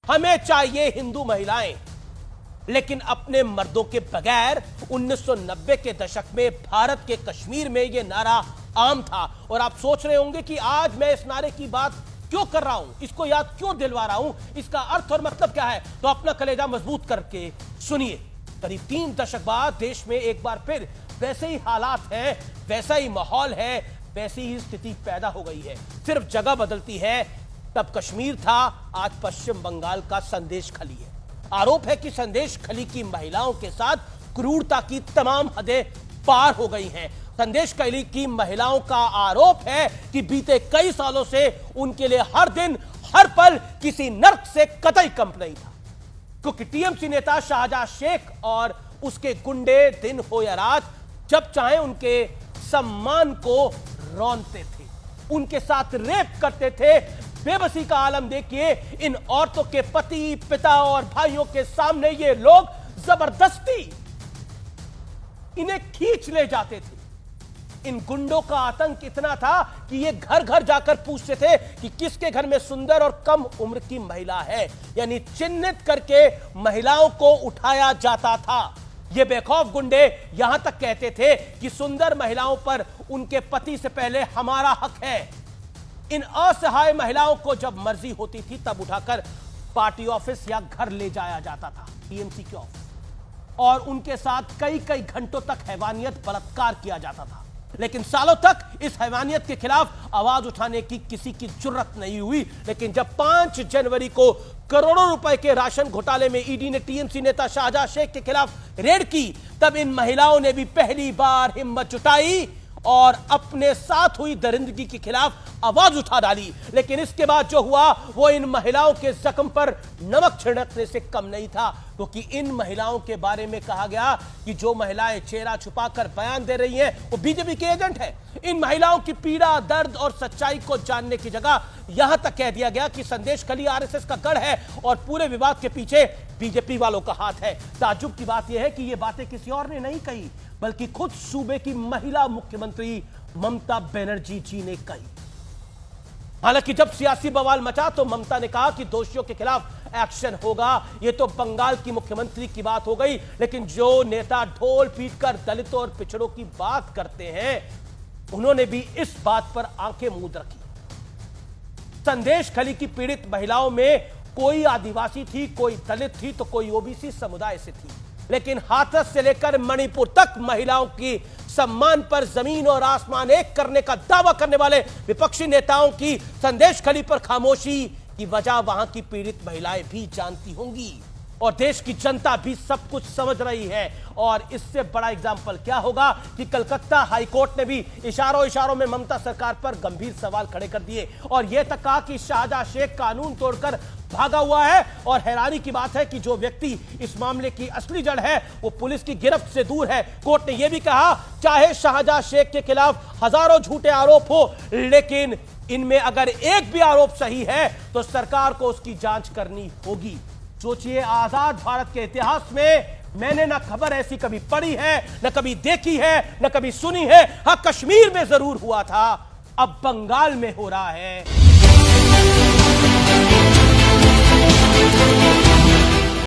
हमें चाहिए हिंदू महिलाएं, लेकिन अपने मर्दों के बगैर 1990 के दशक में भारत के कश्मीर में यह नारा आम था। और आप सोच रहे होंगे कि आज मैं इस नारे की बात क्यों कर रहा हूं, इसको याद क्यों दिलवा रहा हूं, इसका अर्थ और मतलब क्या है। तो अपना कलेजा मजबूत करके सुनिए। करीब 3 दशक बाद देश में एक बार फिर वैसे ही हालात हैं, वैसा ही माहौल है, वैसी ही स्थिति पैदा हो गई है। सिर्फ जगह बदलती है। तब कश्मीर था, आज पश्चिम बंगाल का संदेश खली है। आरोप है कि संदेश खली की महिलाओं के साथ क्रूरता की तमाम हदें पार हो गई हैं। संदेश खली की महिलाओं का आरोप है कि बीते कई सालों से उनके लिए हर दिन हर पल किसी नर्क से कतई कम नहीं था, क्योंकि टीएमसी नेता शाहजहां शेख और उसके गुंडे दिन हो या रात जब चाहे उनके सम्मान को रौंदते थे, उनके साथ रेप करते थे। बेबसी का आलम देखिए। इन औरतों के पति, पिता और भाइयों के सामने ये लोग जबरदस्ती इन्हें खींच ले जाते थे। इन गुंडों का आतंक इतना था कि ये घर घर जाकर पूछते थे कि किसके घर में सुंदर और कम उम्र की महिला है, यानी चिन्हित करके महिलाओं को उठाया जाता था। ये बेखौफ गुंडे यहां तक कहते थे कि सुंदर महिलाओं पर उनके पति से पहले हमारा हक है। इन असहाय महिलाओं को जब मर्जी होती थी तब उठाकर पार्टी ऑफिस या घर ले जाया जाता था, टीएमसी के ऑफिस, और उनके साथ कई कई घंटों तक हैवानियत, बलात्कार किया जाता था। लेकिन सालों तक इस हैवानियत के खिलाफ आवाज उठाने की किसी की जुर्रत नहीं हुई। लेकिन जब 5 जनवरी को करोड़ों रुपए के राशन घोटाले में ईडी ने टीएमसी नेता शाहजहां शेख के खिलाफ रेड की, तब इन महिलाओं ने भी पहली बार हिम्मत जुटाई और अपने साथ हुई दरिंदगी के खिलाफ आवाज उठा डाली। लेकिन इसके बाद जो हुआ वो इन महिलाओं के जख्म पर नमक छिड़कने से कम नहीं था, क्योंकि इन महिलाओं के बारे में कहा गया कि जो महिलाएं चेहरा छुपाकर बयान दे रही हैं वो बीजेपी के एजेंट हैं। इन महिलाओं की पीड़ा, दर्द और सच्चाई को जानने की जगह यहां तक कह दिया गया कि संदेश खली आरएसएस का गढ़ है और पूरे विवाद के पीछे बीजेपी वालों का हाथ है। ताज्जुब की बात यह है कि ये बातें किसी और ने नहीं कही, बल्कि खुद सूबे की महिला मुख्यमंत्री ममता बनर्जी जी ने कही। हालांकि जब सियासी बवाल मचा तो ममता ने कहा कि दोषियों के खिलाफ एक्शन होगा। यह तो बंगाल की मुख्यमंत्री की बात हो गई। लेकिन जो नेता ढोल पीटकर दलितों और पिछड़ों की बात करते हैं, उन्होंने भी इस बात पर आंखें मूंद रखी। संदेश खली की पीड़ित महिलाओं में कोई आदिवासी थी, कोई दलित थी, तो कोई ओबीसी समुदाय से थी। लेकिन हाथरस से लेकर मणिपुर तक महिलाओं की सम्मान पर जमीन और आसमान एक करने का दावा करने वाले विपक्षी नेताओं की संदेश खली पर खामोशी की वजह वहां की पीड़ित महिलाएं भी जानती होंगी और देश की जनता भी सब कुछ समझ रही है। और इससे बड़ा एग्जाम्पल क्या होगा कि कलकत्ता हाईकोर्ट ने भी इशारों में ममता सरकार पर गंभीर सवाल खड़े कर दिए और यह तक कहा कि शाहजहां शेख कानून तोड़कर भागा हुआ है। और हैरानी की बात है कि जो व्यक्ति इस मामले की असली जड़ है वो पुलिस की गिरफ्त से दूर है। कोर्ट ने यह भी कहा, चाहे शाहजहां शेख के खिलाफ हजारों झूठे आरोप हो, लेकिन इनमें अगर एक भी आरोप सही है तो सरकार को उसकी जांच करनी होगी। सोचिए, आजाद भारत के इतिहास में मैंने ना खबर ऐसी कभी पढ़ी है, ना कभी देखी है, ना कभी सुनी है। हाँ, कश्मीर में जरूर हुआ था, अब बंगाल में हो रहा है।